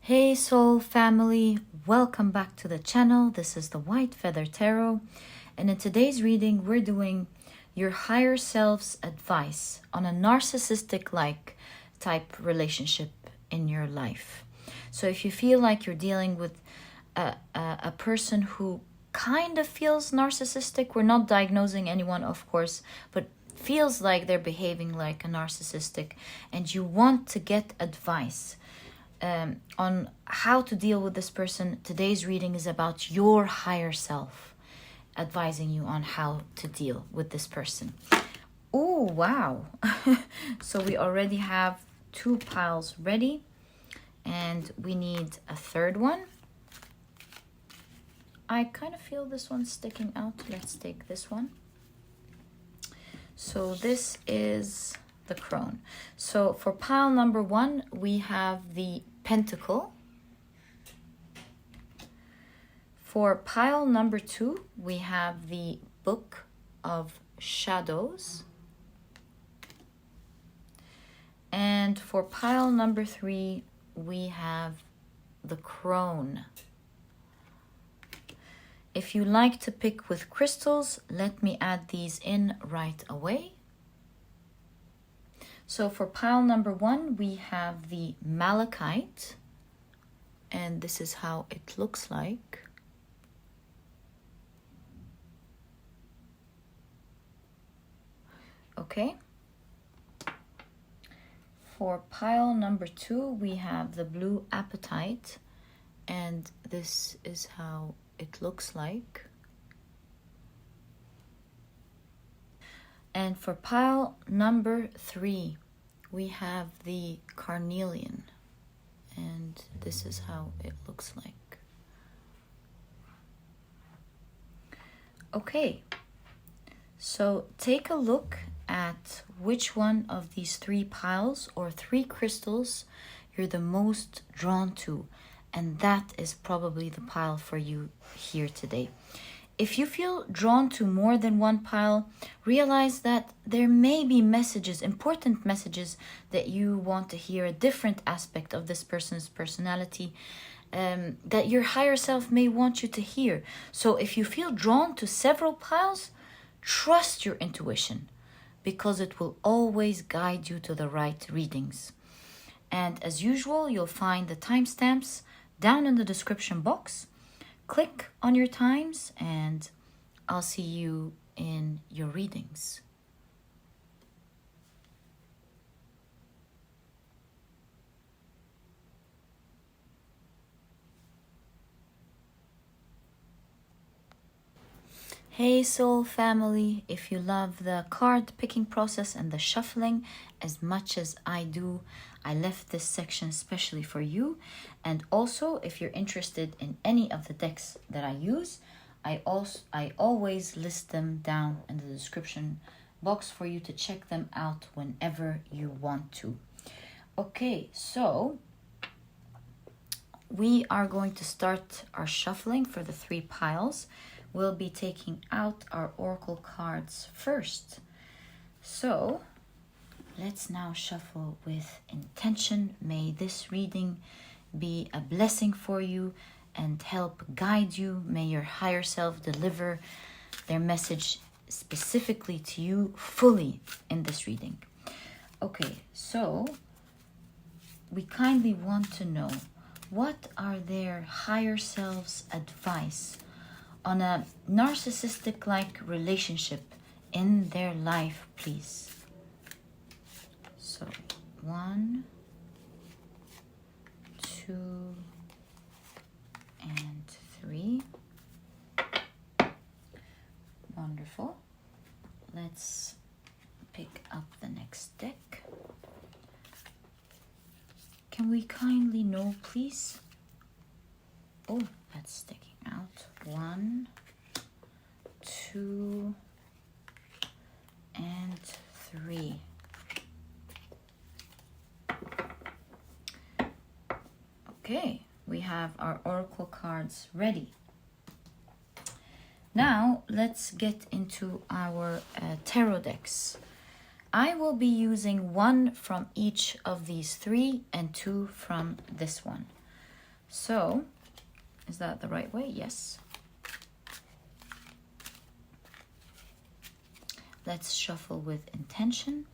Hey soul family, welcome back to the channel. This is the White Feather Tarot, and in today's reading we're doing your higher self's advice on a narcissistic-like type relationship in your life. So if you feel like you're dealing with a person who kind of feels narcissistic, we're not diagnosing anyone of course, but feels like they're behaving like a narcissistic, and you want to get advice on how to deal with this person, today's reading is about your higher self, advising you on how to deal with this person. Oh, wow. So we already have 2 piles ready, and we need a third one. I kind of feel this one sticking out. Let's take this one. So this is the Crone. So for pile number 1, we have the Pentacle. For pile number 2, we have the Book of Shadows. And for pile number 3, we have the Crone. If you like to pick with crystals, let me add these in right away. So for pile number 1, we have the Malachite, and this is how it looks like. Okay. For pile number 2, we have the blue Apetite, and this is how it looks like. And for pile number 3, we have the Carnelian, and this is how it looks like. Okay, so take a look at which one of these 3 piles or 3 crystals you're the most drawn to, and that is probably the pile for you here today. If you feel drawn to more than one pile, realize that there may be messages, important messages, that you want to hear, a different aspect of this person's personality that your higher self may want you to hear. So if you feel drawn to several piles, trust your intuition, because it will always guide you to the right readings. And as usual, you'll find the timestamps down in the description box. Click on your times, and I'll see you in your readings. Hey soul family, if you love the card picking process and the shuffling as much as I do, I left this section especially for you. And also, if you're interested in any of the decks that I use, I always list them down in the description box for you to check them out whenever you want to. Okay, so we are going to start our shuffling for the 3 piles. We'll be taking out our oracle cards first. So let's now shuffle with intention. May this reading be a blessing for you and help guide you. May your higher self deliver their message specifically to you fully in this reading. Okay, so we kindly want to know, what are their higher selves' advice on a narcissistic-like relationship in their life, please? So 1, 2, and 3. Wonderful. Let's pick up the next deck. Can we kindly know, please? Oh, that's sticking out. 1, 2, and 3. Okay, we have our oracle cards ready. Now let's get into our tarot decks. I will be using 1 from each of these 3 and 2 from this one. So, is that the right way? Yes. Let's shuffle with intention.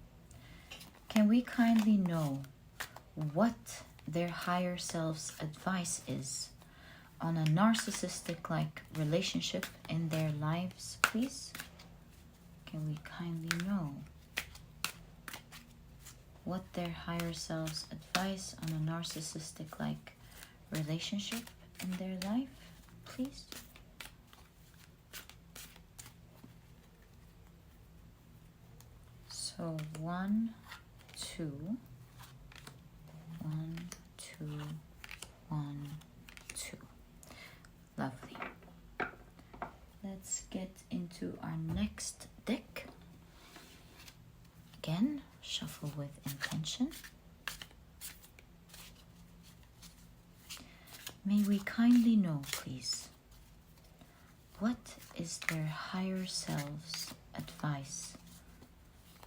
Can we kindly know what their higher self's advice is on a narcissistic-like relationship in their lives, please? Can we kindly know what their higher self's advice on a narcissistic-like relationship in their life, please? So 1, 2, 1, 2, 1, 2. Lovely. Let's get into our next deck. Again, shuffle with intention. May we kindly know, please, what is their higher selves' advice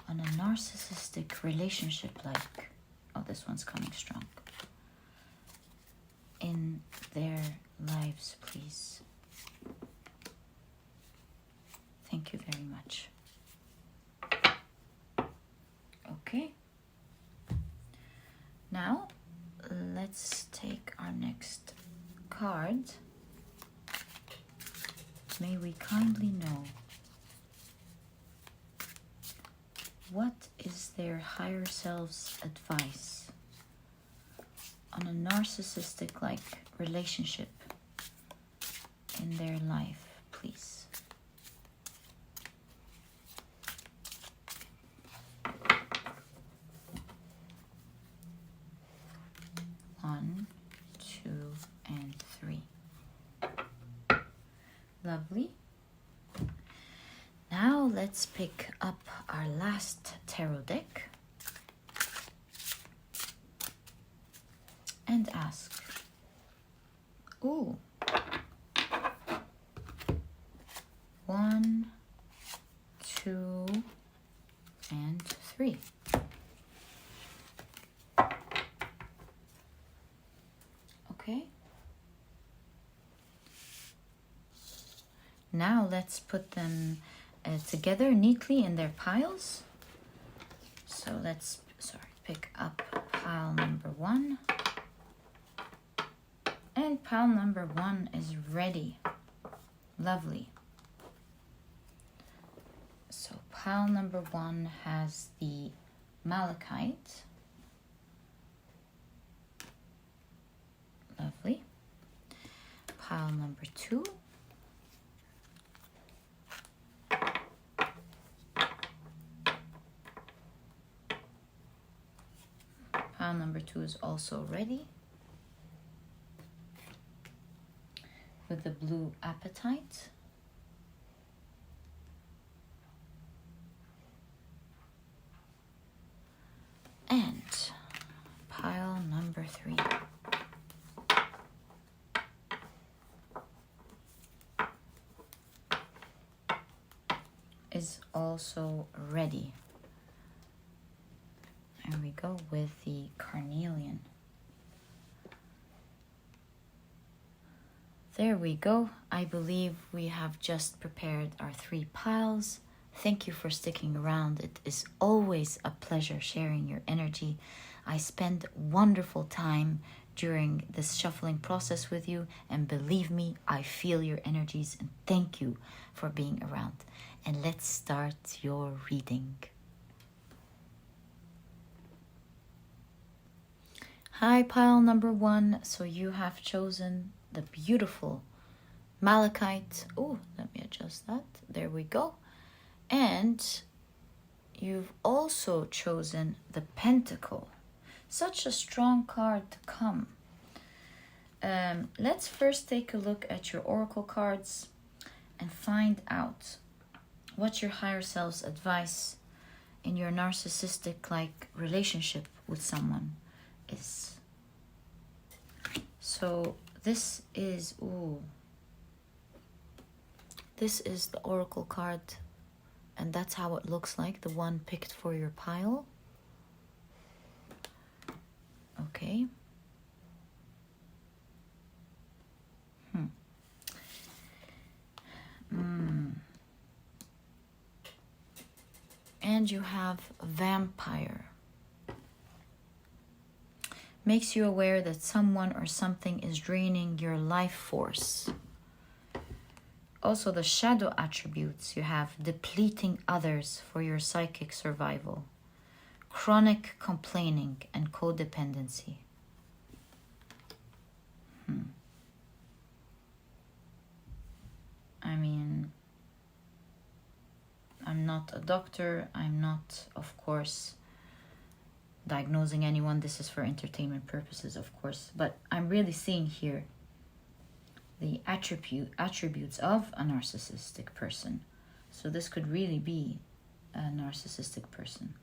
on a narcissistic relationship like, oh, this one's coming strong, in their lives, please. Thank you very much. Okay. Now, let's take our next card. May we kindly know what is their higher self's advice on a narcissistic-like relationship in their life, please? One, 2, and 3. Lovely. Now let's pick up our last tarot deck and ask, ooh, 1, 2, and 3. Okay. Now let's put them together neatly in their piles. So let's pick up pile number 1. And pile number 1 is ready. Lovely. So pile number 1 has the Malachite. Lovely. Pile number 2. Pile number 2 is also ready with the blue Apetite. And pile number 3. Is also ready. There we go with the Carnelian. There we go. I believe we have just prepared our 3 piles. Thank you for sticking around. It is always a pleasure sharing your energy. I spend wonderful time during this shuffling process with you, and believe me, I feel your energies, and thank you for being around. And let's start your reading. Hi, pile number 1. So you have chosen the beautiful Malachite. Oh, let me adjust that. There we go. And you've also chosen the Pentacle. Such a strong card to come. Let's first take a look at your oracle cards and find out what your higher self's advice in your narcissistic-like relationship with someone is. So this is the oracle card, and that's how it looks like, the one picked for your pile. Okay. And you have vampire. Makes you aware that someone or something is draining your life force. Also, the shadow attributes you have: depleting others for your psychic survival, chronic complaining, and codependency. I mean, I'm not a doctor. I'm not, of course, diagnosing anyone. This is for entertainment purposes, of course. But I'm really seeing here the attributes of a narcissistic person. So this could really be a narcissistic person.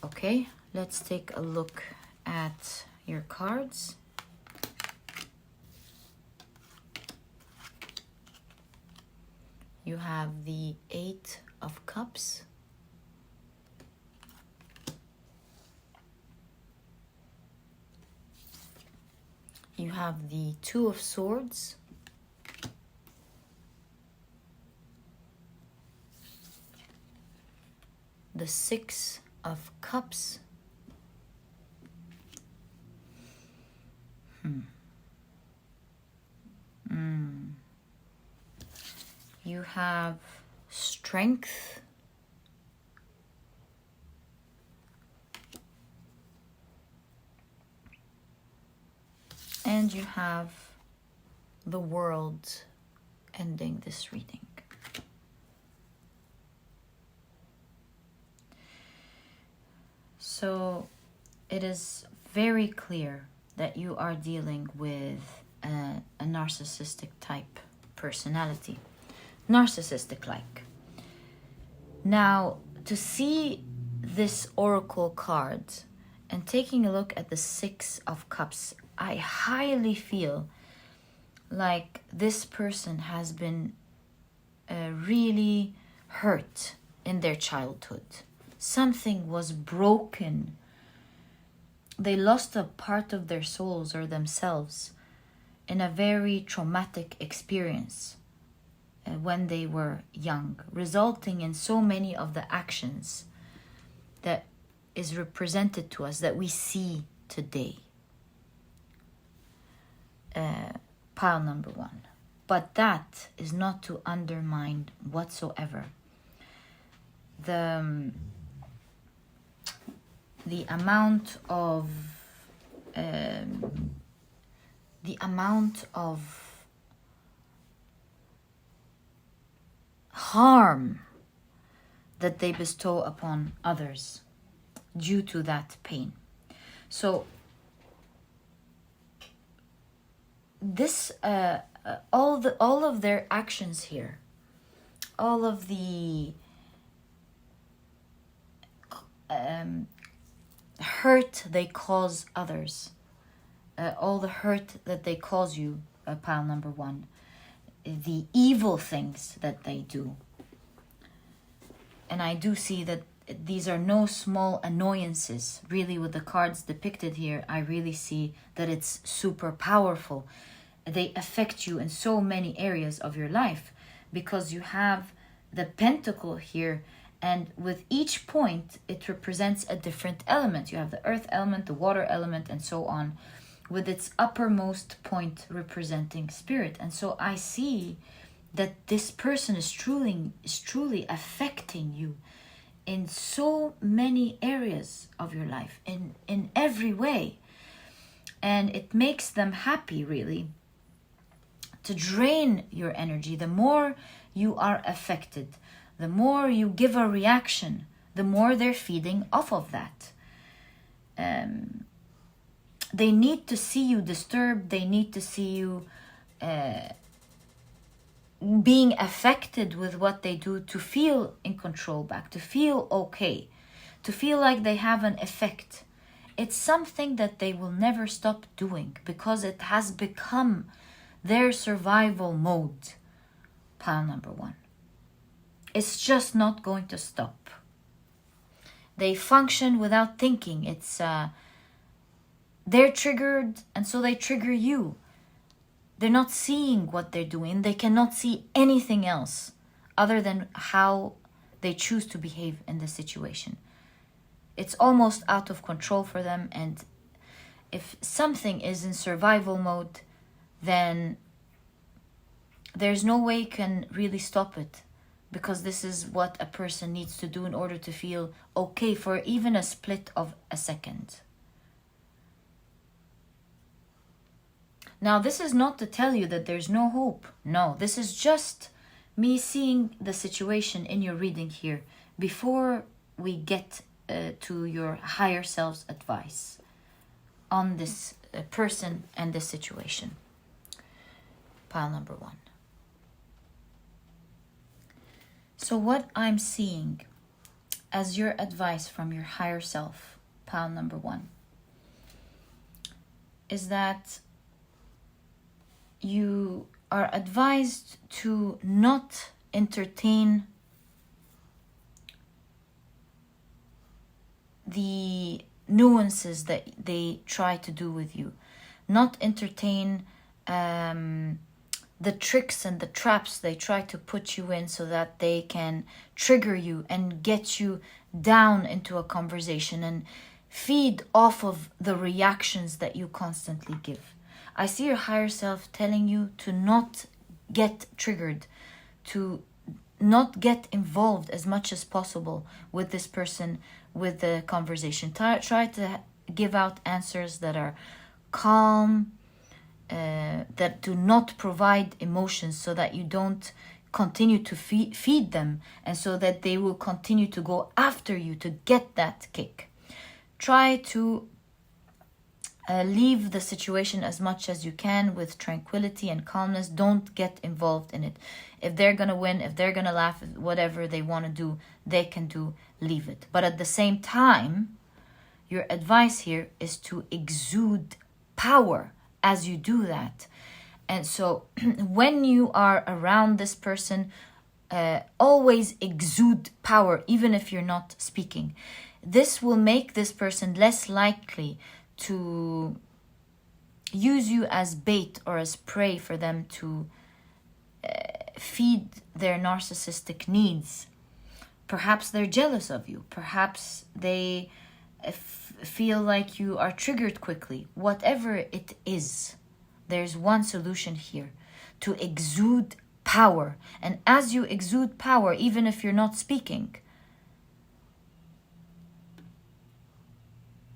Okay, let's take a look at your cards. You have the 8 of Cups. You have the 2 of Swords. The 6 of Cups. You have Strength. And you have the World ending this reading. So it is very clear that you are dealing with a narcissistic type personality. Narcissistic-like. Now, to see this oracle card and taking a look at the 6 of Cups, I highly feel like this person has been really hurt in their childhood. Something was broken. They lost a part of their souls or themselves in a very traumatic experience when they were young, resulting in so many of the actions that is represented to us that we see today. Pile number 1. But that is not to undermine whatsoever the amount of harm that they bestow upon others due to that pain. So this all of their actions here, all of the hurt they cause others, all the hurt that they cause you, pile number 1, the evil things that they do. And I do see that these are no small annoyances. Really, with the cards depicted here, I really see that it's super powerful. They affect you in so many areas of your life because you have the Pentacle here, and with each point, it represents a different element. You have the earth element, the water element, and so on, with its uppermost point representing spirit. And so I see that this person is truly affecting you in so many areas of your life, in every way. And it makes them happy, really, to drain your energy. The more you are affected, the more you give a reaction, the more they're feeding off of that. They need to see you disturbed. They need to see you being affected with what they do to feel in control back, to feel okay, to feel like they have an effect. It's something that they will never stop doing because it has become their survival mode. Pile number 1. It's just not going to stop. They function without thinking. It's they're triggered, and so they trigger you. They're not seeing what they're doing. They cannot see anything else other than how they choose to behave in this situation. It's almost out of control for them, and if something is in survival mode, then there's no way you can really stop it, because this is what a person needs to do in order to feel okay for even a split of a second. Now, this is not to tell you that there's no hope. No, this is just me seeing the situation in your reading here before we get to your higher self's advice on this person and this situation. Pile number 1. So what I'm seeing as your advice from your higher self, pile number 1, is that you are advised to not entertain the nuances that they try to do with you. Not entertain the tricks and the traps they try to put you in so that they can trigger you and get you down into a conversation and feed off of the reactions that you constantly give. I see your higher self telling you to not get triggered, to not get involved as much as possible with this person, with the conversation. Try to give out answers that are calm, that do not provide emotions, so that you don't continue to feed them, and so that they will continue to go after you to get that kick. Try to leave the situation as much as you can with tranquility and calmness. Don't get involved in it. If they're gonna win, if they're gonna laugh, whatever they want to do, they can do, leave it. But at the same time, your advice here is to exude power as you do that. And so when you are around this person, always exude power, even if you're not speaking. This will make this person less likely to use you as bait or as prey for them to feed their narcissistic needs. Perhaps they're jealous of you. Perhaps they feel like you are triggered quickly. Whatever it is, there's one solution here: to exude power. And as you exude power, even if you're not speaking,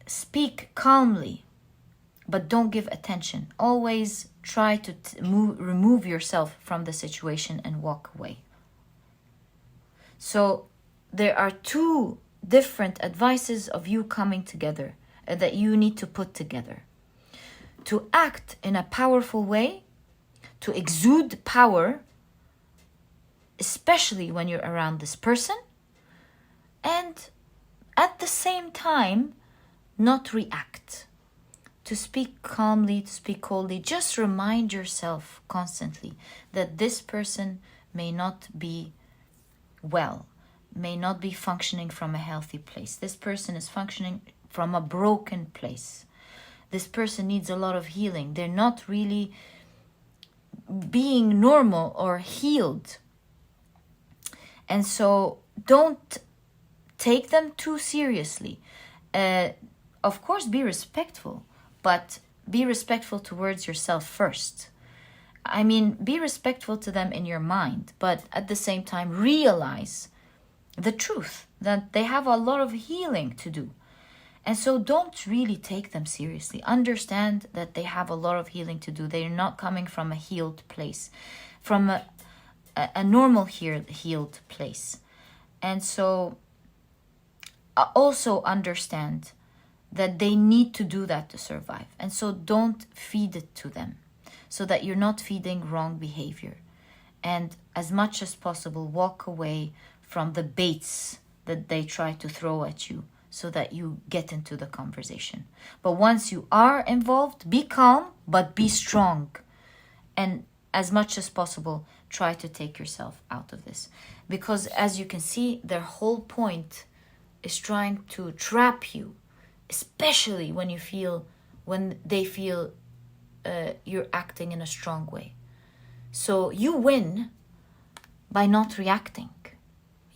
speak calmly, but don't give attention. Always try to remove yourself from the situation and walk away. So there are two different advices of you coming together that you need to put together. To act in a powerful way, to exude power, especially when you're around this person, and at the same time, not react. To speak calmly, to speak coldly. Just remind yourself constantly that this person may not be well, may not be functioning from a healthy place. This person is functioning from a broken place. This person needs a lot of healing. They're not really being normal or healed. And so don't take them too seriously. Of course, be respectful, but be respectful towards yourself first. I mean, be respectful to them in your mind, but at the same time, realize the truth that they have a lot of healing to do. And so don't really take them seriously. Understand that they have a lot of healing to do. They're not coming from a healed place, from a normal healed place. And so also understand that they need to do that to survive. And so don't feed it to them, so that you're not feeding wrong behavior. And as much as possible, walk away from the baits that they try to throw at you, so that you get into the conversation. But once you are involved, be calm, but be strong. And as much as possible, try to take yourself out of this. Because as you can see, their whole point is trying to trap you, especially when they feel you're acting in a strong way. So you win by not reacting.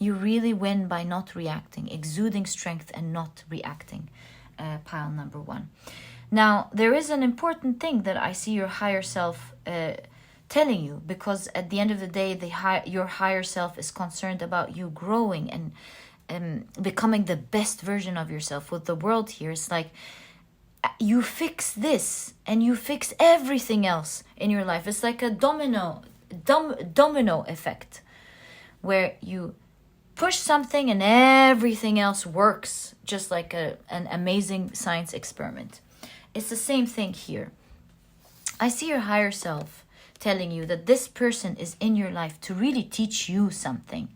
You really win by not reacting, exuding strength and not reacting. Pile number 1. Now, there is an important thing that I see your higher self telling you, because at the end of the day, your higher self is concerned about you growing and becoming the best version of yourself. With the world here, it's like you fix this and you fix everything else in your life. It's like a domino effect, where you push something and everything else works, just like an amazing science experiment. It's the same thing here. I see your higher self telling you that this person is in your life to really teach you something.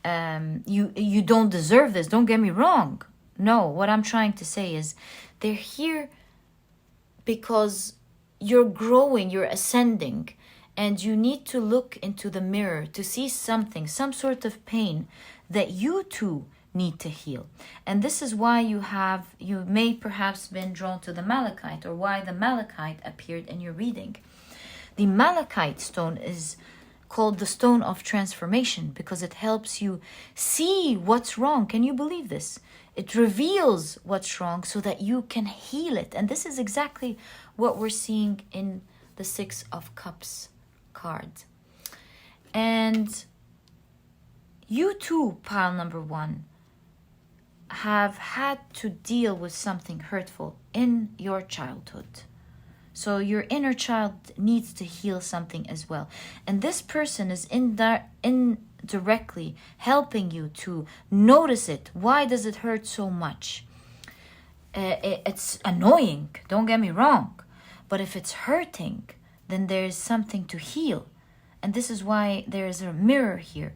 You don't deserve this, don't get me wrong. No, what I'm trying to say is they're here because you're growing, you're ascending, and you need to look into the mirror to see something, some sort of pain that you too need to heal. And this is why you may perhaps been drawn to the Malachite, or why the Malachite appeared in your reading. The Malachite stone is called the stone of transformation because it helps you see what's wrong. Can you believe this? It reveals what's wrong so that you can heal it. And this is exactly what we're seeing in the 6 of Cups card. And you too, pile number 1, have had to deal with something hurtful in your childhood. So your inner child needs to heal something as well. And this person is indirectly helping you to notice it. Why does it hurt so much? It's annoying, don't get me wrong. But if it's hurting, then there's something to heal. And this is why there is a mirror here.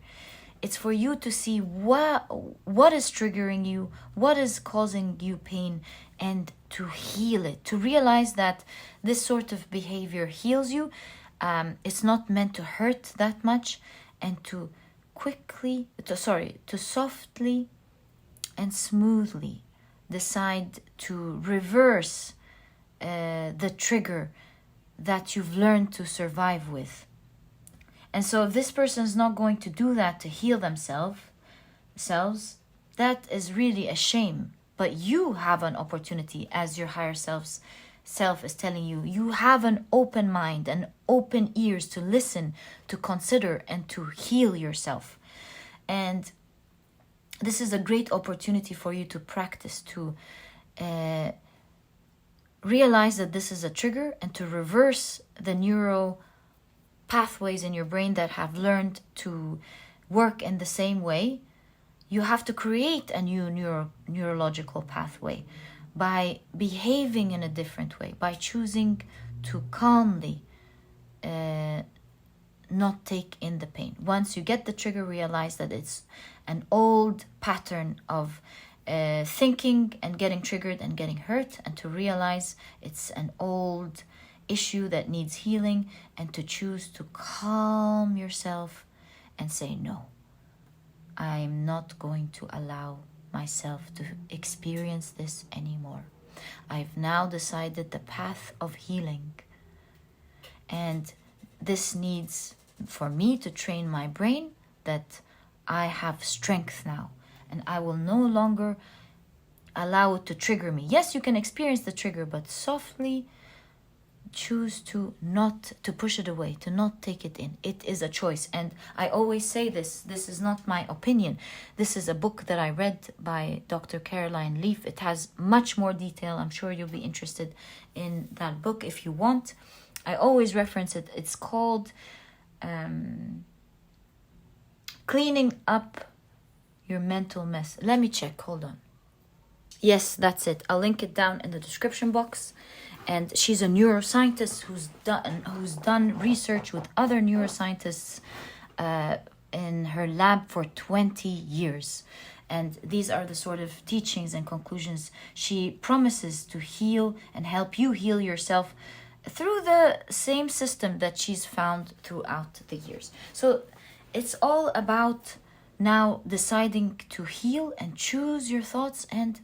It's for you to see what is triggering you, what is causing you pain, and to heal it, to realize that this sort of behavior heals you. It's not meant to hurt that much, and to softly and smoothly decide to reverse the trigger that you've learned to survive with. And so if this person is not going to do that to heal themselves, that is really a shame. But you have an opportunity, as your higher self is telling you. You have an open mind and open ears to listen, to consider, and to heal yourself. And this is a great opportunity for you to practice, to realize that this is a trigger, and to reverse the neural pathways in your brain that have learned to work in the same way. You have to create a new neurological pathway by behaving in a different way, by choosing to calmly not take in the pain. Once you get the trigger, realize that it's an old pattern of thinking and getting triggered and getting hurt, and to realize it's an old issue that needs healing, and to choose to calm yourself and say, no, I'm not going to allow myself to experience this anymore. I've now decided the path of healing, and this needs for me to train my brain that I have strength now, and I will no longer allow it to trigger me. Yes, you can experience the trigger, but softly choose to not to push it away, to not take it in. It is a choice. And I always say this is not my opinion. This is a book that I read by Dr. Caroline Leaf. It has much more detail. I'm sure you'll be interested in that book if you want. I always reference it. It's called Cleaning Up Your Mental Mess. Let me check, hold on. Yes, that's it. I'll link it down in the description box. And she's a neuroscientist who's done research with other neuroscientists in her lab for 20 years. And these are the sort of teachings and conclusions she promises to heal and help you heal yourself through the same system that she's found throughout the years. So it's all about now deciding to heal and choose your thoughts and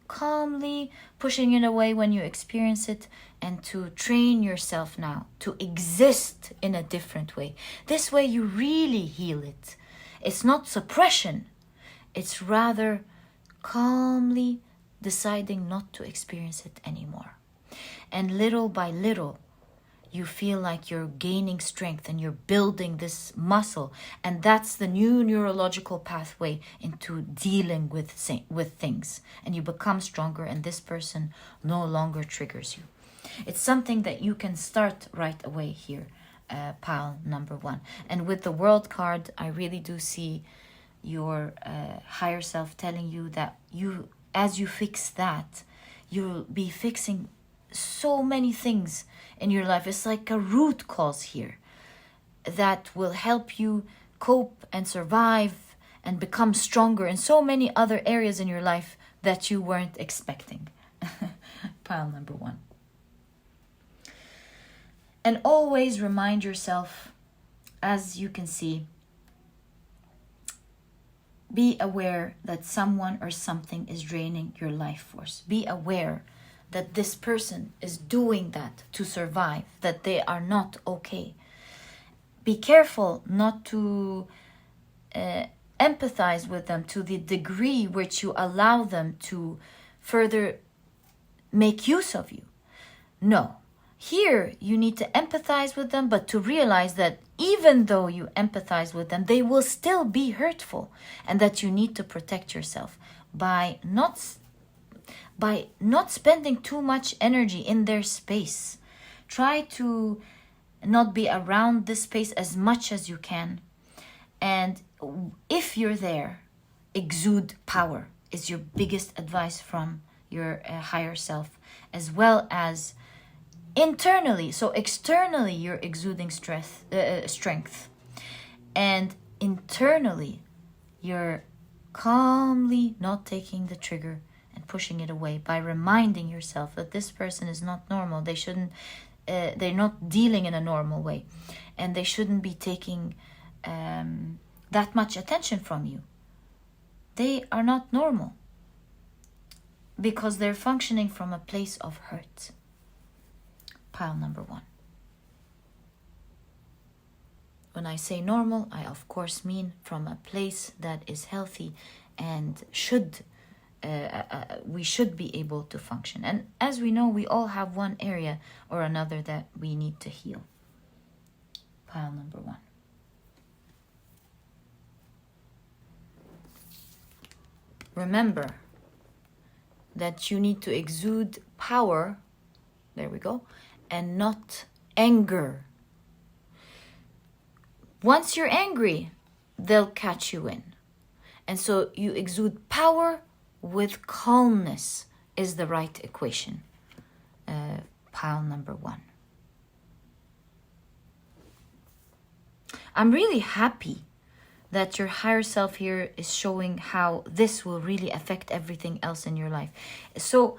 calmly pushing it away when you experience it, and to train yourself now to exist in a different way. This way you really heal it, It's not suppression. It's rather calmly deciding not to experience it anymore. And little by little, you feel like you're gaining strength and you're building this muscle. And that's the new neurological pathway into dealing with things. And you become stronger, and this person no longer triggers you. It's something that you can start right away here, pile number 1. And with the World card, I really do see your higher self telling you that as you fix that, you'll be fixing so many things in your life. It's like a root cause here that will help you cope and survive and become stronger in so many other areas in your life that you weren't expecting. Pile number 1. And always remind yourself, as you can see, be aware that someone or something is draining your life force. Be aware that this person is doing that to survive, that they are not okay. Be careful not to empathize with them to the degree which you allow them to further make use of you. No. Here, you need to empathize with them, but to realize that even though you empathize with them, they will still be hurtful, and that you need to protect yourself by not spending too much energy in their space. Try to not be around this space as much as you can. And if you're there, exude power is your biggest advice from your higher self, as well as internally. So externally, you're exuding strength. And internally, you're calmly not taking the trigger and pushing it away by reminding yourself that this person is not normal. They shouldn't, they're not dealing in a normal way. And they shouldn't be taking that much attention from you. They are not normal because they're functioning from a place of hurt. Pile number 1. When I say normal, I of course mean from a place that is healthy and we should be able to function. And as we know, we all have one area or another that we need to heal. Pile number 1. Remember that you need to exude power, there we go, and not anger. Once you're angry, they'll catch you in. And so you exude power with calmness is the right equation. Pile number 1. I'm really happy that your higher self here is showing how this will really affect everything else in your life. So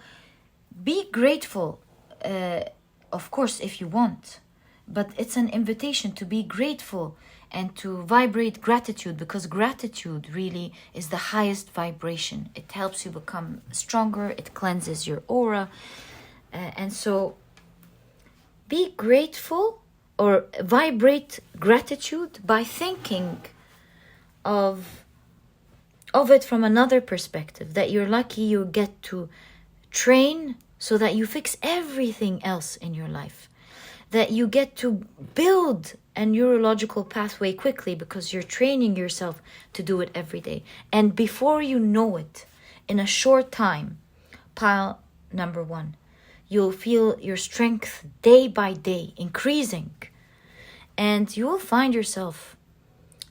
be grateful, of course, if you want, but it's an invitation to be grateful and to vibrate gratitude, because gratitude really is the highest vibration. It helps you become stronger, it cleanses your aura. And so be grateful or vibrate gratitude by thinking of it from another perspective, that you're lucky you get to train so that you fix everything else in your life, that you get to build a neurological pathway quickly because you're training yourself to do it every day. And before you know it, in a short time, pile number 1, you'll feel your strength day by day increasing, and you will find yourself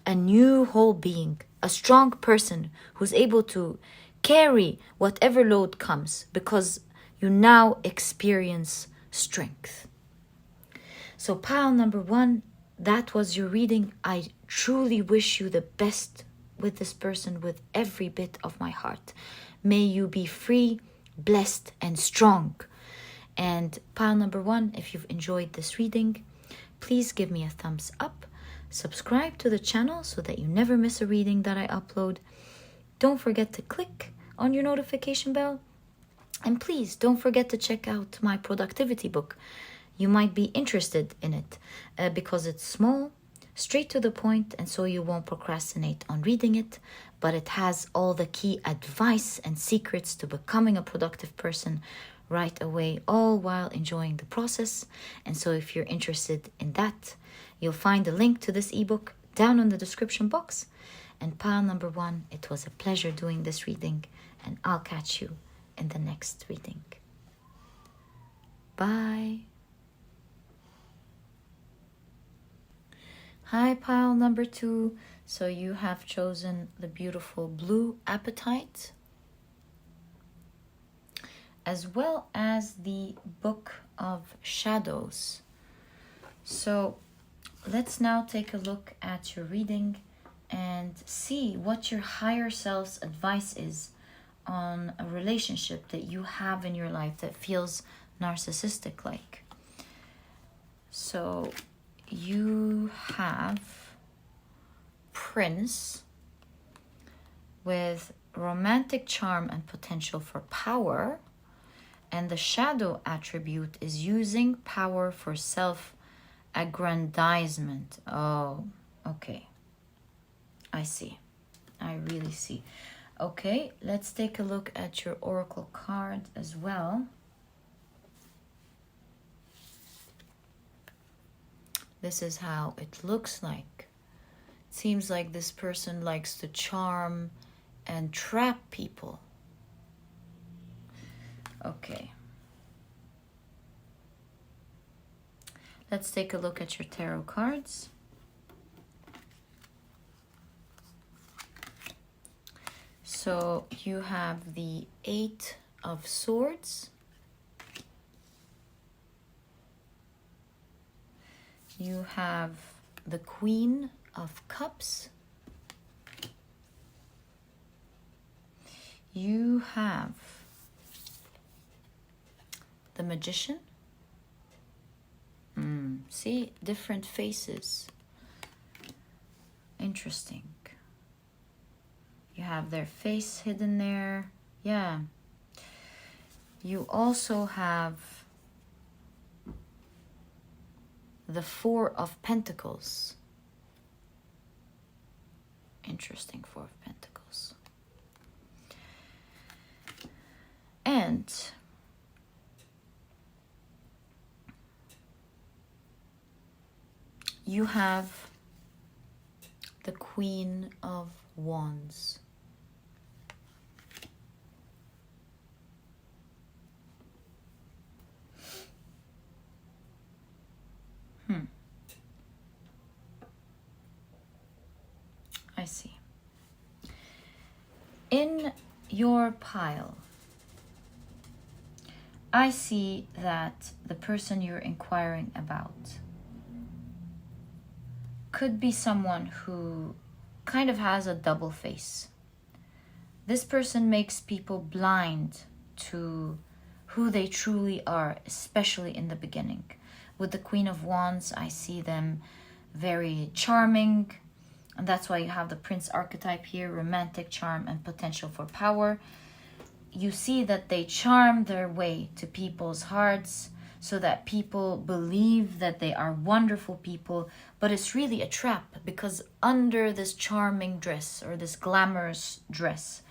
a new whole being, a strong person who's able to carry whatever load comes because you now experience strength. So pile number 1, that was your reading. I truly wish you the best with this person with every bit of my heart. May you be free, blessed, and strong. And pile number 1, if you've enjoyed this reading, please give me a thumbs up. Subscribe to the channel so that you never miss a reading that I upload. Don't forget to click on your notification bell. And please don't forget to check out my productivity book. You might be interested in it because it's small, straight to the point, and so you won't procrastinate on reading it, but it has all the key advice and secrets to becoming a productive person right away, all while enjoying the process. And so if you're interested in that, you'll find a link to this ebook down in the description box. And pile number 1, it was a pleasure doing this reading, and I'll catch you in the next reading. Bye. Hi, pile number 2. So you have chosen the beautiful blue Apetite, as well as the Book of Shadows. So let's now take a look at your reading and see what your higher self's advice is on a relationship that you have in your life that feels narcissistic-like. So you have Prince with romantic charm and potential for power, and the shadow attribute is using power for self-aggrandizement. Oh, okay. I see. I really see. Okay, let's take a look at your oracle card as well. This is how it looks like. It seems like this person likes to charm and trap people. Okay. Let's take a look at your tarot cards. So you have the 8 of Swords. You have the Queen of Cups. You have the Magician. See, different faces. Interesting. You have their face hidden there. Yeah. You also have the 4 of Pentacles. Interesting, 4 of Pentacles. And you have the Queen of Wands. I see. In your pile, I see that the person you're inquiring about could be someone who kind of has a double face. This person makes people blind to who they truly are, especially in the beginning. With the Queen of Wands, I see them very charming, and that's why you have the Prince archetype here, romantic charm and potential for power. You see that they charm their way to people's hearts so that people believe that they are wonderful people, but it's really a trap, because under this charming dress or this glamorous dress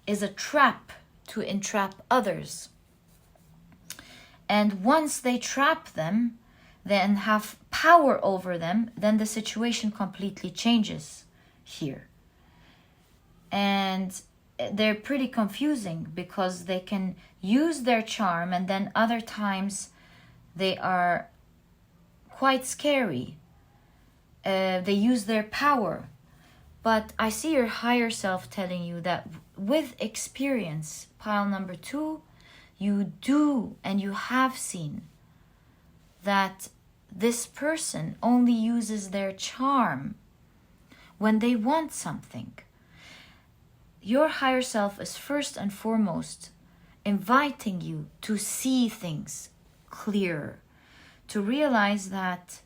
is a trap to entrap others. And once they trap them, then have power over them, then the situation completely changes here. And they're pretty confusing because they can use their charm, and then other times they are quite scary. They use their power. But I see your higher self telling you that with experience, pile number 2, you do and you have seen that this person only uses their charm when they want something. Your higher self is first and foremost inviting you to see things clearer, to realize that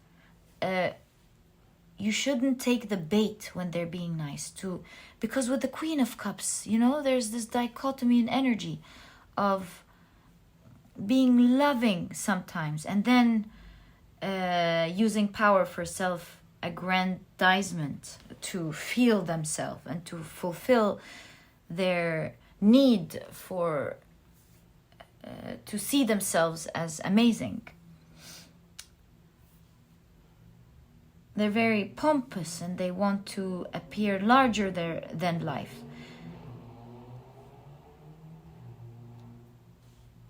you shouldn't take the bait when they're being nice too. Because with the Queen of Cups, you know, there's this dichotomy in energy of being loving sometimes and then using power for self aggrandizement to feel themselves and to fulfill their need for to see themselves as amazing. They're very pompous and they want to appear larger than life.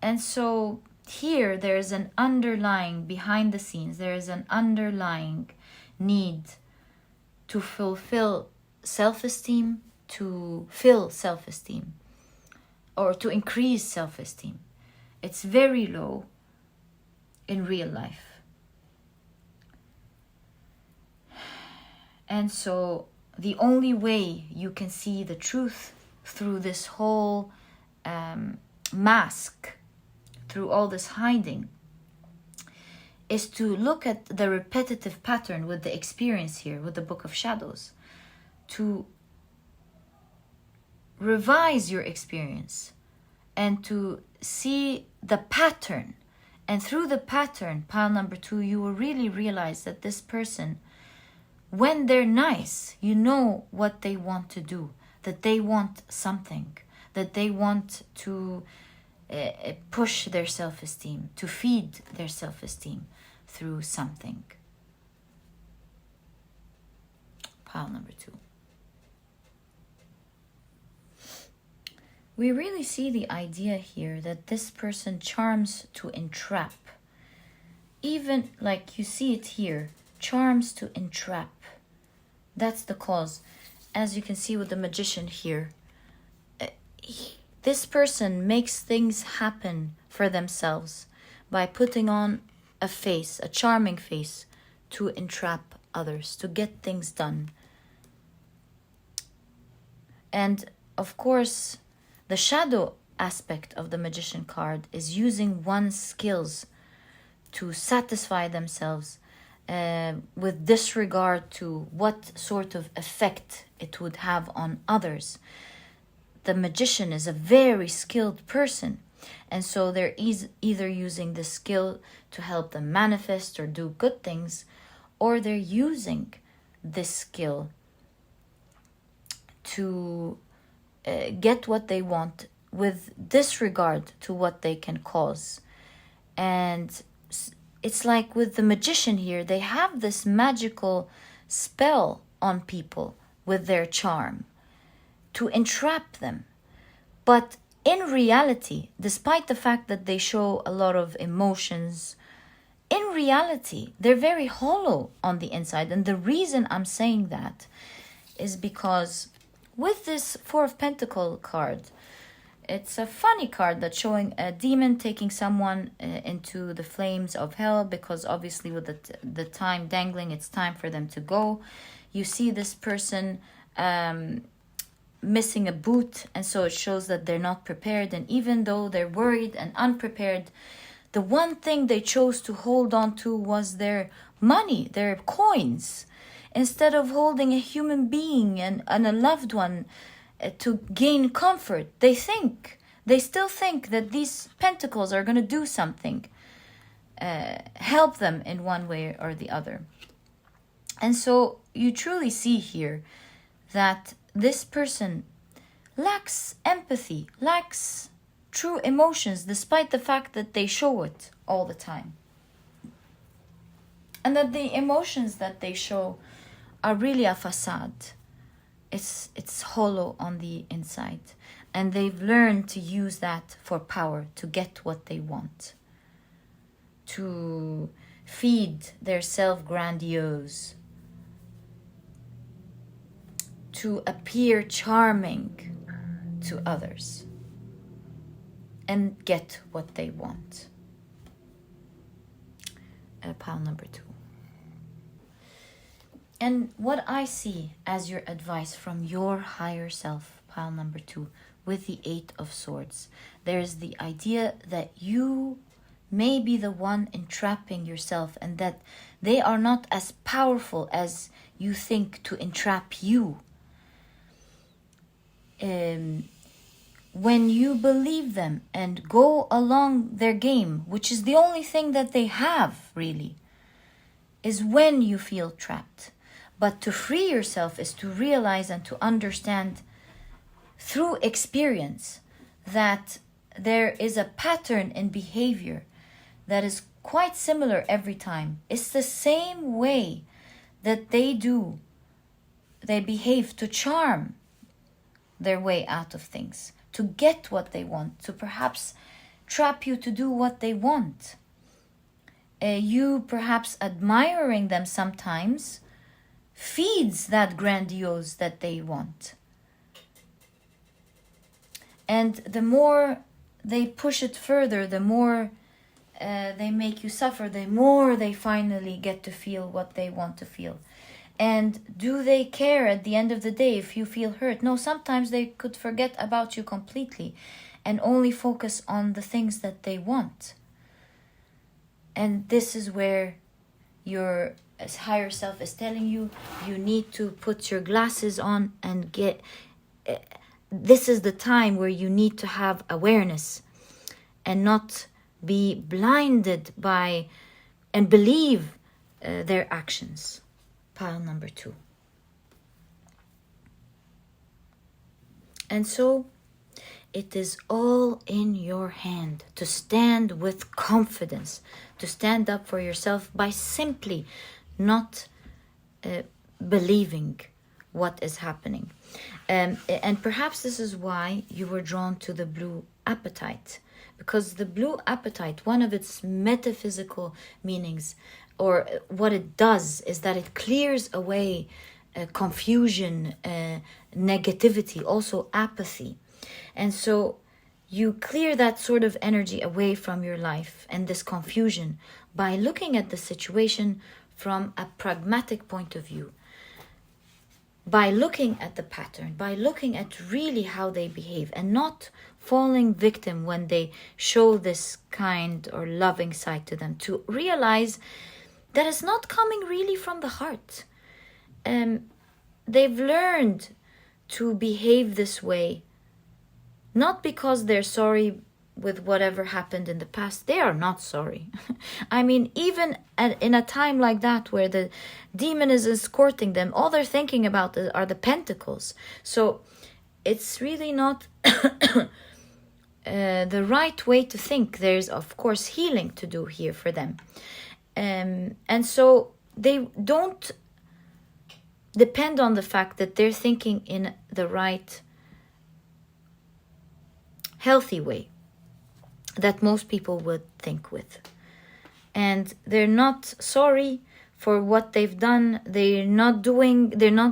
And so here there is an underlying, behind the scenes, there is an underlying need to fulfill self-esteem, to fill self-esteem, or to increase self-esteem. It's very low in real life. And so the only way you can see the truth through this whole mask, through all this hiding, is to look at the repetitive pattern with the experience here, with the Book of Shadows, to revise your experience and to see the pattern. And through the pattern, pile number 2, you will really realize that this person, when they're nice, you know what they want to do, that they want something, that they want to push their self-esteem, to feed their self-esteem through something. Pile number 2. We really see the idea here that this person charms to entrap. Even like you see it here, charms to entrap. That's the cause. As you can see with the Magician here, this person makes things happen for themselves by putting on a face, a charming face, to entrap others, to get things done. And of course, the shadow aspect of the Magician card is using one's skills to satisfy themselves with disregard to what sort of effect it would have on others. The Magician is a very skilled person, and so they're either using the skill to help them manifest or do good things, or they're using this skill to get what they want with disregard to what they can cause. And it's like with the Magician here, they have this magical spell on people with their charm to entrap them. But in reality, despite the fact that they show a lot of emotions, in reality, they're very hollow on the inside. And the reason I'm saying that is because with this 4 of Pentacle card, it's a funny card that's showing a demon taking someone into the flames of hell, because obviously with the time dangling, it's time for them to go. You see this person missing a boot, and so it shows that they're not prepared. And even though they're worried and unprepared, the one thing they chose to hold on to was their money, their coins, instead of holding a human being and a loved one to gain comfort. They still think that these pentacles are going to do something, help them in one way or the other. And so you truly see here that this person lacks empathy, lacks true emotions, despite the fact that they show it all the time. And that the emotions that they show are really a facade. It's hollow on the inside. And they've learned to use that for power, to get what they want, to feed their self-grandiose, to appear charming to others and get what they want. Pile number 2. And what I see as your advice from your higher self, pile number 2, with the 8 of Swords, there's the idea that you may be the one entrapping yourself, and that they are not as powerful as you think to entrap you. When you believe them and go along their game, which is the only thing that they have really, is when you feel trapped. But to free yourself is to realize and to understand through experience that there is a pattern in behavior that is quite similar every time. It's the same way that they behave to charm their way out of things, to get what they want, to perhaps trap you to do what they want. You perhaps admiring them sometimes feeds that grandiose that they want. And the more they push it further, the more they make you suffer, the more they finally get to feel what they want to feel. And do they care at the end of the day if you feel hurt? No, sometimes they could forget about you completely and only focus on the things that they want. And this is where your higher self is telling you, you need to put your glasses on and get... This is the time where you need to have awareness and not be blinded by and believe their actions. Pile number 2. And so it is all in your hand to stand with confidence, to stand up for yourself by simply not believing what is happening. And perhaps this is why you were drawn to the blue apetite, because the blue apetite, one of its metaphysical meanings, or what it does, is that it clears away confusion, negativity, also apathy. And so you clear that sort of energy away from your life and this confusion by looking at the situation from a pragmatic point of view, by looking at the pattern, by looking at really how they behave and not falling victim when they show this kind or loving side to them, to realize that it's not coming really from the heart. They've learned to behave this way, not because they're sorry with whatever happened in the past. They are not sorry. I mean, even in a time like that where the demon is escorting them, all they're thinking about are the pentacles. So it's really not the right way to think. There's, of course, healing to do here for them. And so they don't depend on the fact that they're thinking in the right, healthy way that most people would think with. And they're not sorry for what they've done. They're not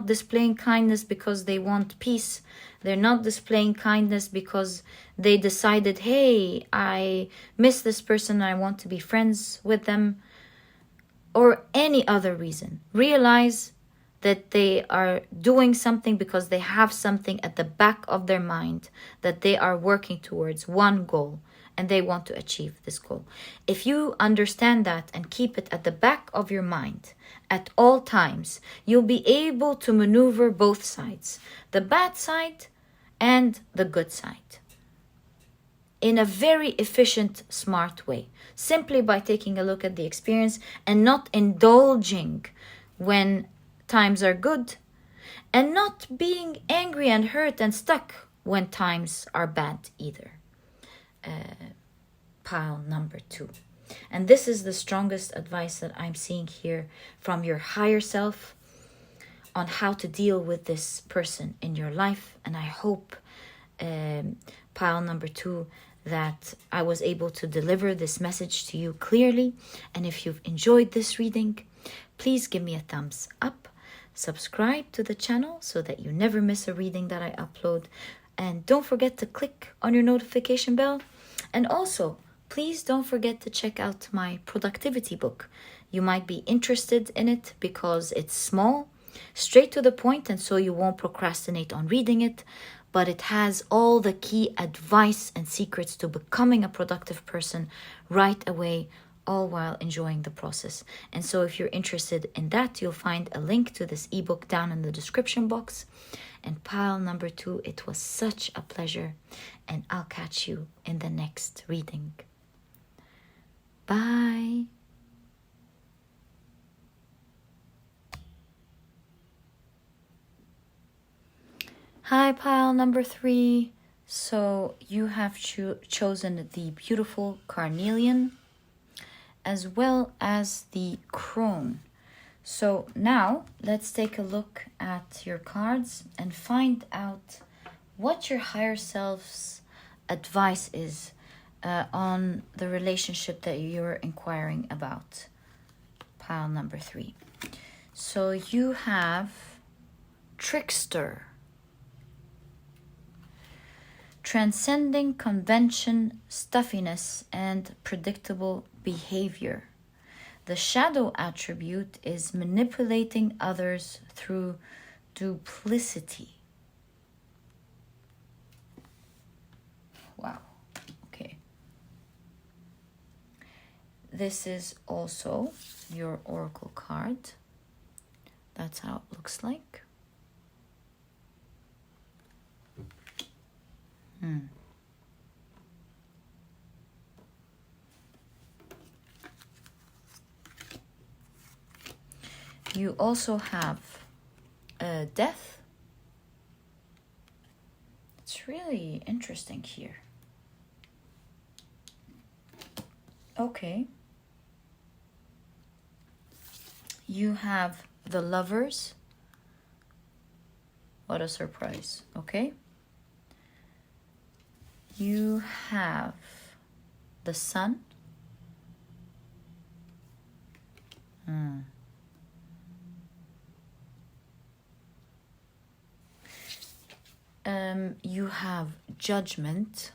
displaying kindness because they want peace. They're not displaying kindness because they decided, hey, I miss this person, I want to be friends with them, or any other reason. Realize that they are doing something because they have something at the back of their mind that they are working towards, one goal, and they want to achieve this goal. If you understand that and keep it at the back of your mind at all times, you'll be able to maneuver both sides, the bad side and the good side, in a very efficient, smart way, simply by taking a look at the experience and not indulging when times are good, and not being angry and hurt and stuck when times are bad either. Pile number 2. And this is the strongest advice that I'm seeing here from your higher self on how to deal with this person in your life. And I hope, pile number 2, that I was able to deliver this message to you clearly. And if you've enjoyed this reading, please give me a thumbs up. Subscribe to the channel so that you never miss a reading that I upload. And don't forget to click on your notification bell. And also, please don't forget to check out my productivity book. You might be interested in it because it's small, straight to the point, and so you won't procrastinate on reading it. But it has all the key advice and secrets to becoming a productive person right away, all while enjoying the process. And so if you're interested in that, you'll find a link to this ebook down in the description box. And pile number 2, it was such a pleasure, and I'll catch you in the next reading. Bye. Hi, pile number 3. So you have chosen the beautiful Carnelian as well as the Crone. So now let's take a look at your cards and find out what your higher self's advice is on the relationship that you're inquiring about. Pile number 3. So you have Trickster, transcending convention, stuffiness, and predictable behavior. The shadow attribute is manipulating others through duplicity. Wow, okay. This is also your oracle card. That's how it looks like. You also have death. It's really interesting here. Okay. You have the Lovers. What a surprise. Okay. You have the Sun. You have Judgment.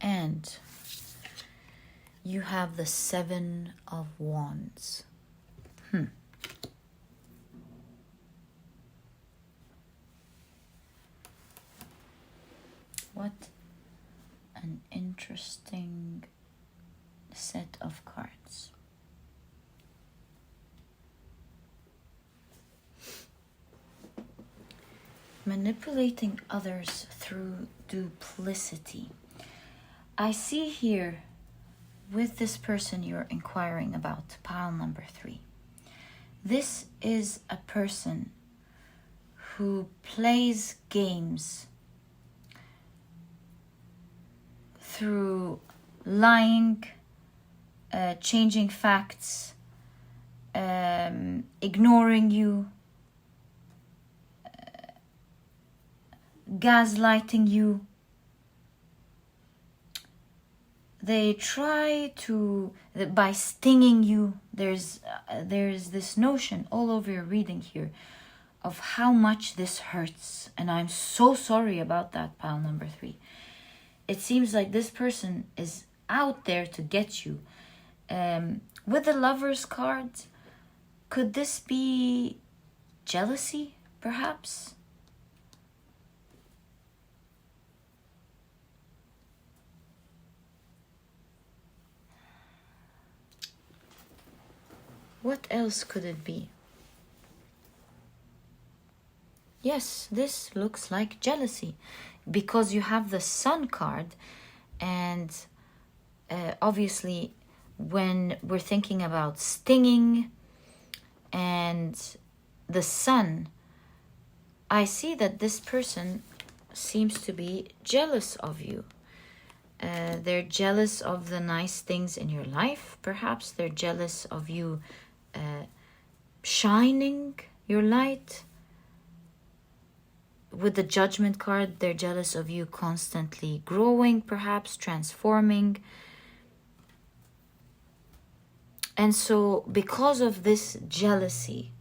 And you have the Seven of Wands. What an interesting set of cards. Manipulating others through duplicity. I see here with this person you're inquiring about, pile number 3. This is a person who plays games through lying, changing facts, ignoring you, gaslighting you. They try to, by stinging you. There's this notion all over your reading here of how much this hurts. And I'm so sorry about that, pile number 3. It seems like this person is out there to get you. With the Lovers card, could this be jealousy, perhaps? What else could it be? Yes, this looks like jealousy because you have the Sun card, and obviously when we're thinking about stinging and the Sun, I see that this person seems to be jealous of you. They're jealous of the nice things in your life. Perhaps they're jealous of you shining your light. With the Judgment card, they're jealous of you constantly growing, perhaps transforming. And so because of this jealousy,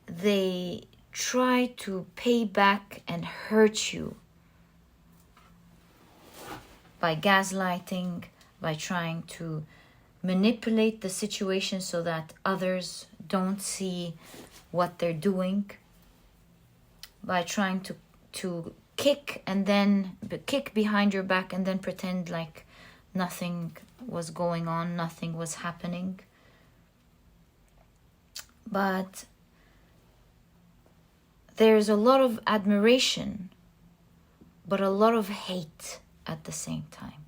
they try to pay back and hurt you by gaslighting, by trying to manipulate the situation so that others don't see what they're doing, by trying to kick behind your back and then pretend like nothing was going on, nothing was happening. But there's a lot of admiration, but a lot of hate at the same time.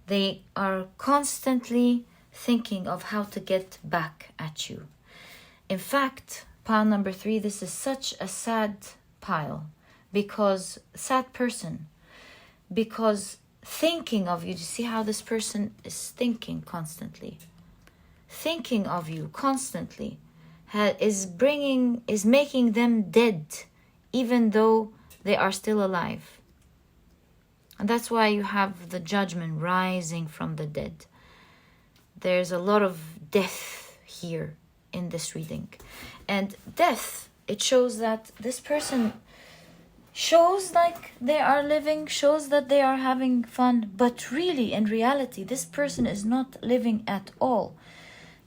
They are constantly thinking of how to get back at you. In fact, pile number 3, this is such a sad pile, because sad person, because thinking of you, do you see how this person is thinking constantly? Thinking of you constantly is making them dead, even though they are still alive. And that's why you have the judgment rising from the dead. There's a lot of death here in this reading. And death, it shows that this person shows like they are living, shows that they are having fun, but really, in reality, this person is not living at all.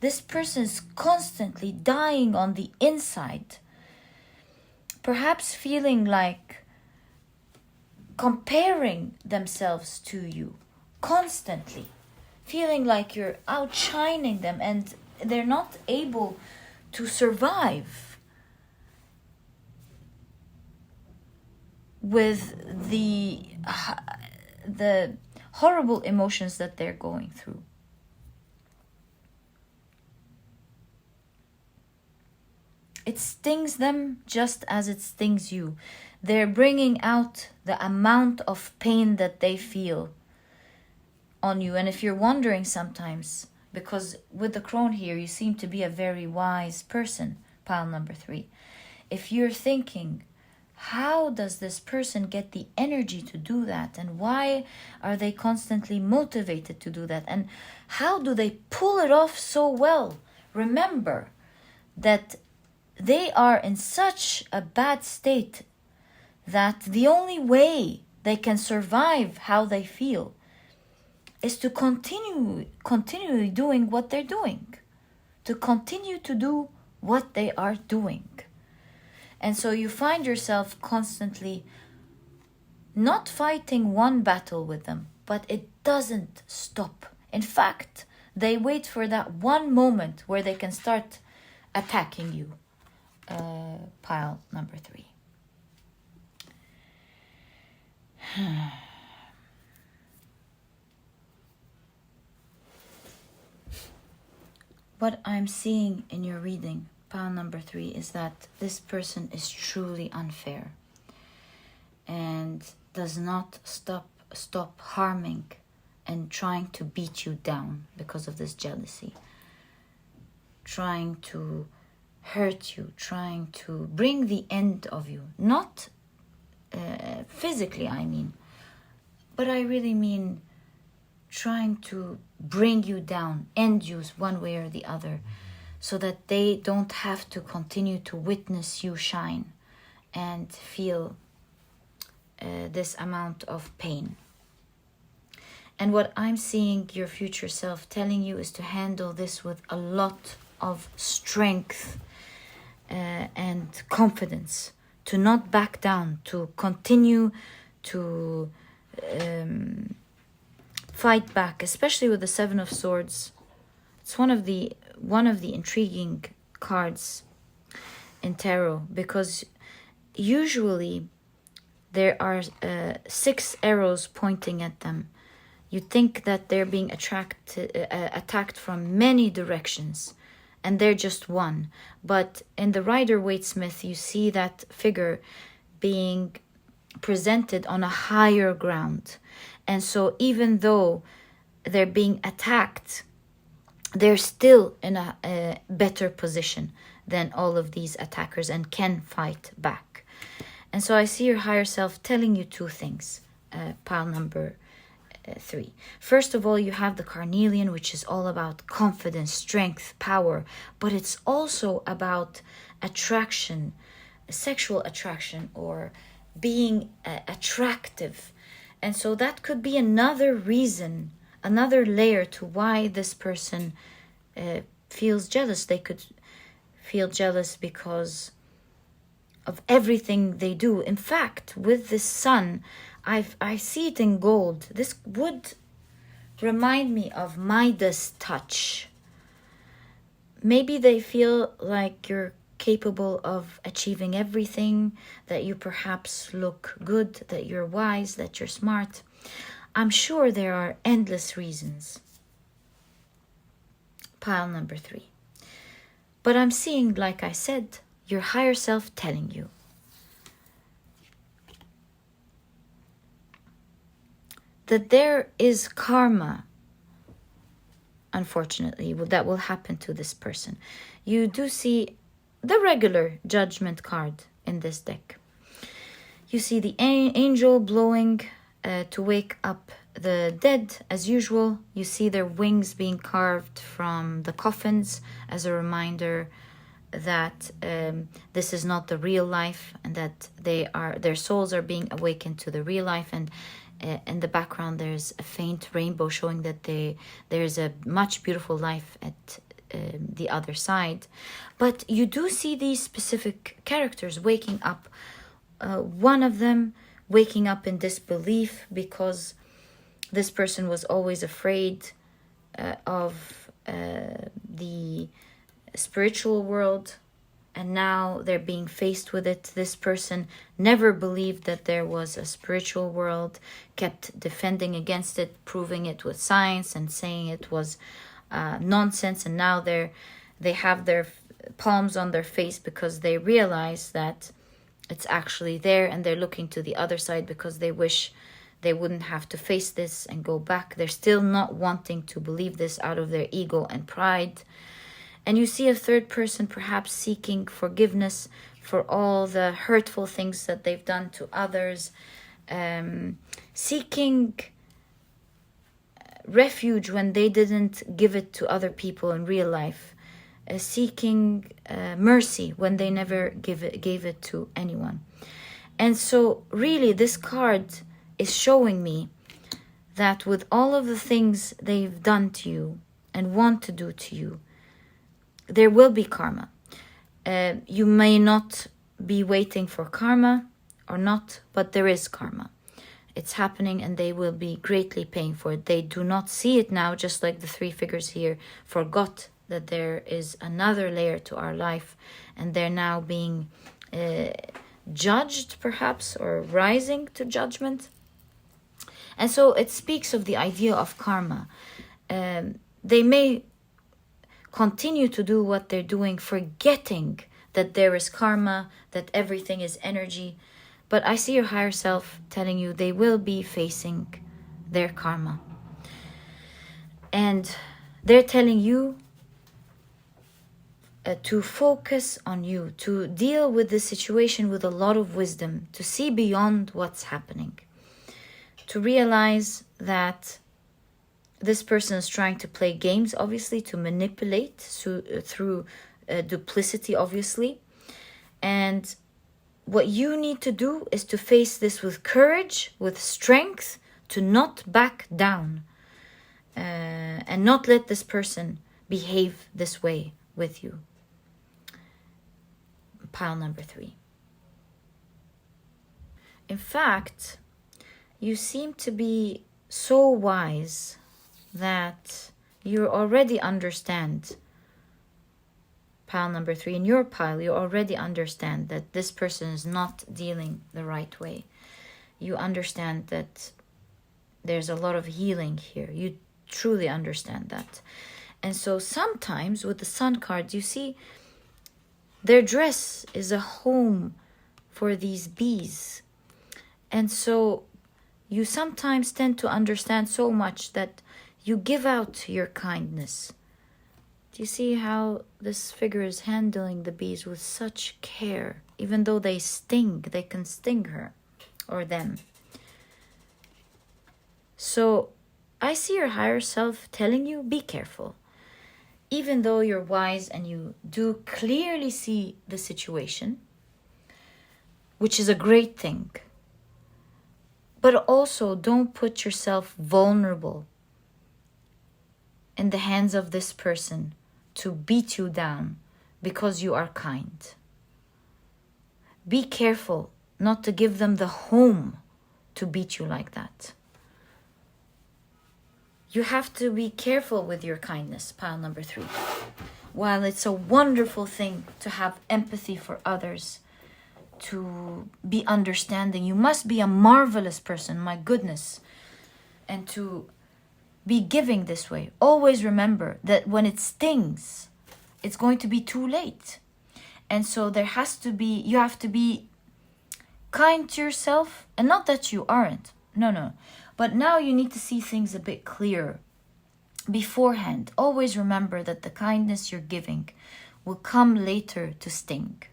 This person is constantly dying on the inside, perhaps feeling like comparing themselves to you constantly, feeling like you're outshining them and they're not able to survive with the horrible emotions that they're going through. It stings them just as it stings you. They're bringing out the amount of pain that they feel on you. And if you're wondering sometimes, because with the Crone here, you seem to be a very wise person, pile number 3. If you're thinking, how does this person get the energy to do that? And why are they constantly motivated to do that? And how do they pull it off so well? Remember that they are in such a bad state that the only way they can survive how they feel is to continue doing what they're doing, to continue to do what they are doing. And so you find yourself constantly not fighting one battle with them, but it doesn't stop. In fact, they wait for that one moment where they can start attacking you. Pile number 3. What I'm seeing in your reading, pile number 3, is that this person is truly unfair and does not stop harming and trying to beat you down because of this jealousy, trying to hurt you, trying to bring the end of you, not physically, I mean, but I really mean trying to bring you down, end you one way or the other, so that they don't have to continue to witness you shine and feel this amount of pain. And what I'm seeing your future self telling you is to handle this with a lot of strength and confidence, to not back down, to continue to fight back, especially with the 7 of Swords. It's one of the intriguing cards in tarot, because usually there are 6 arrows pointing at them. You think that they're being attacked from many directions, and they're just one. But in the Rider-Waite-Smith, you see that figure being presented on a higher ground. And so even though they're being attacked, they're still in a better position than all of these attackers and can fight back. And so I see your higher self telling you 2 things, pile number 3. First of all, you have the Carnelian, which is all about confidence, strength, power, but it's also about attraction, sexual attraction, or being attractive. And so that could be another reason, another layer to why this person feels jealous. They could feel jealous because of everything they do. In fact, with this sun, I see it in gold. This would remind me of Midas touch. Maybe they feel like you're capable of achieving everything, that you perhaps look good, that you're wise, that you're smart. I'm sure there are endless reasons. Pile number 3. But I'm seeing, like I said, your higher self telling you that there is karma, unfortunately, that will happen to this person. You do see the regular judgment card in this deck. You see the angel blowing to wake up the dead as usual. You see their wings being carved from the coffins as a reminder that this is not the real life, and that their souls are being awakened to the real life. And in the background there's a faint rainbow showing that there's a much beautiful life at the other side. But you do see these specific characters waking up. One of them waking up in disbelief because this person was always afraid of the spiritual world, and now they're being faced with it. This person never believed that there was a spiritual world, kept defending against it, proving it with science and saying it was nonsense. And now they have their palms on their face because they realize that it's actually there, and they're looking to the other side because they wish they wouldn't have to face this and go back. They're still not wanting to believe this out of their ego and pride. And you see a third person perhaps seeking forgiveness for all the hurtful things that they've done to others, seeking refuge when they didn't give it to other people in real life, seeking mercy when they never gave it to anyone. And so really this card is showing me that with all of the things they've done to you and want to do to you, there will be karma. You may not be waiting for karma or not, but there is karma. It's happening, and they will be greatly paying for it. They do not see it now, just like the 3 figures here forgot that there is another layer to our life, and they're now being judged perhaps, or rising to judgment. And so it speaks of the idea of karma. They may continue to do what they're doing, forgetting that there is karma, that everything is energy. But I see your higher self telling you they will be facing their karma. And they're telling you to focus on you, to deal with the situation with a lot of wisdom, to see beyond what's happening, to realize that this person is trying to play games, obviously, to manipulate through duplicity, obviously. And what you need to do is to face this with courage, with strength, to not back down, and not let this person behave this way with you. Pile number 3. In fact, you seem to be so wise that you already understand, pile number 3, in your pile, you already understand that this person is not dealing the right way. You understand that there's a lot of healing here. You truly understand that. And so sometimes with the Sun card, you see their dress is a home for these bees. And so you sometimes tend to understand so much that you give out your kindness. Do you see how this figure is handling the bees with such care? Even though they sting, they can sting her or them. So I see your higher self telling you, be careful. Even though you're wise and you do clearly see the situation, which is a great thing. But also don't put yourself vulnerable in the hands of this person to beat you down because you are kind. Be careful not to give them the home to beat you like that. You have to be careful with your kindness, pile number 3. While it's a wonderful thing to have empathy for others, to be understanding, you must be a marvelous person, my goodness, and to be giving this way. Always remember that when it stings, it's going to be too late. And so you have to be kind to yourself. And not that you aren't. No. But now you need to see things a bit clearer beforehand. Always remember that the kindness you're giving will come later to sting.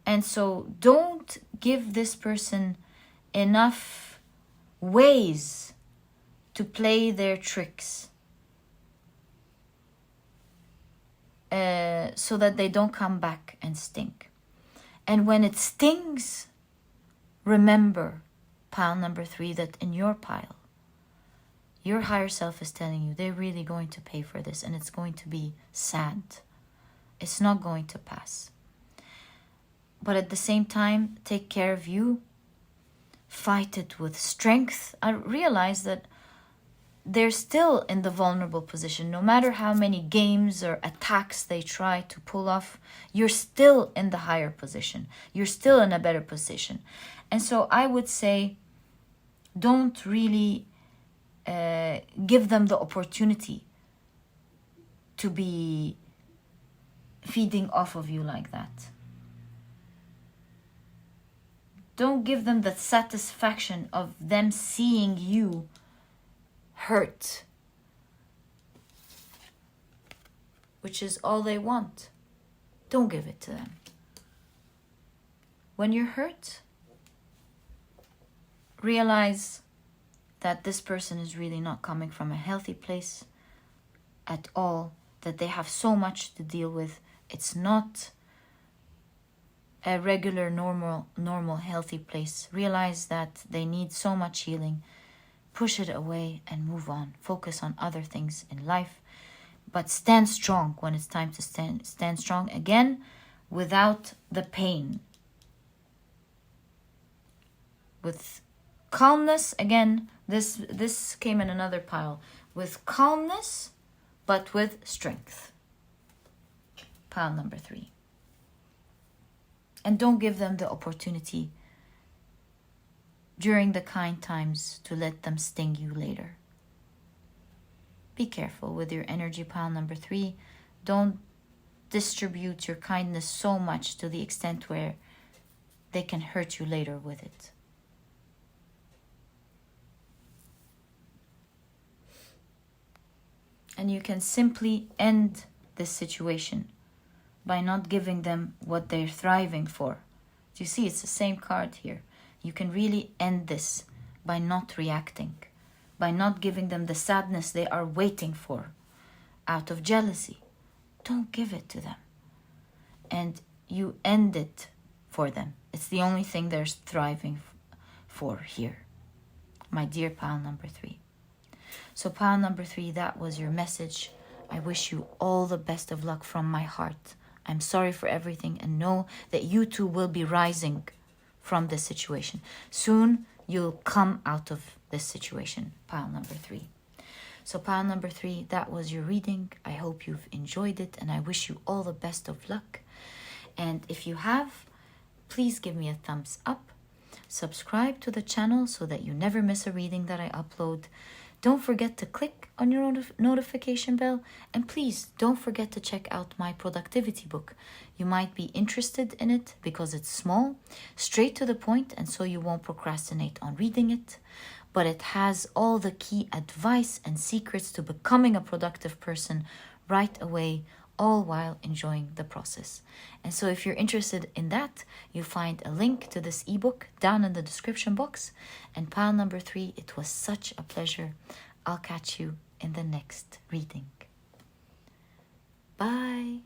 And so don't give this person enough ways to play their tricks so that they don't come back and sting. And when it stings, remember, pile number 3, that in your pile, your higher self is telling you they're really going to pay for this, and it's going to be sad. It's not going to pass. But at the same time, take care of you. Fight it with strength. I realize that they're still in the vulnerable position. No matter how many games or attacks they try to pull off, you're still in the higher position. You're still in a better position. And so I would say, don't really give them the opportunity to be feeding off of you like that. Don't give them the satisfaction of them seeing you hurt, which is all they want. Don't give it to them. When you're hurt, realize that this person is really not coming from a healthy place at all, that they have so much to deal with. It's not a regular, normal, healthy place. Realize that they need so much healing. Push it away and move on. Focus on other things in life. But stand strong when it's time to stand strong again, without the pain. With calmness, again, this came in another pile. With calmness, but with strength. Pile number 3. And don't give them the opportunity during the kind times to let them sting you later. Be careful with your energy, pile number 3. Don't distribute your kindness so much to the extent where they can hurt you later with it. And you can simply end this situation by not giving them what they're thriving for. Do you see, it's the same card here. You can really end this by not reacting, by not giving them the sadness they are waiting for out of jealousy. Don't give it to them. And you end it for them. It's the only thing they're thriving for here. My dear pile number 3. So pile number 3, that was your message. I wish you all the best of luck from my heart. I'm sorry for everything, and know that you too will be rising from this situation. Soon you'll come out of this situation, pile number 3. So pile number 3, that was your reading. I hope you've enjoyed it, and I wish you all the best of luck. And if you have, please give me a thumbs up. Subscribe to the channel so that you never miss a reading that I upload. Don't forget to click on your notification bell, and please don't forget to check out my productivity book. You might be interested in it because it's small, straight to the point, and so you won't procrastinate on reading it. But it has all the key advice and secrets to becoming a productive person right away, all while enjoying the process. And so if you're interested in that, you find a link to this ebook down in the description box. And pile number 3, it was such a pleasure. I'll catch you in the next reading. Bye.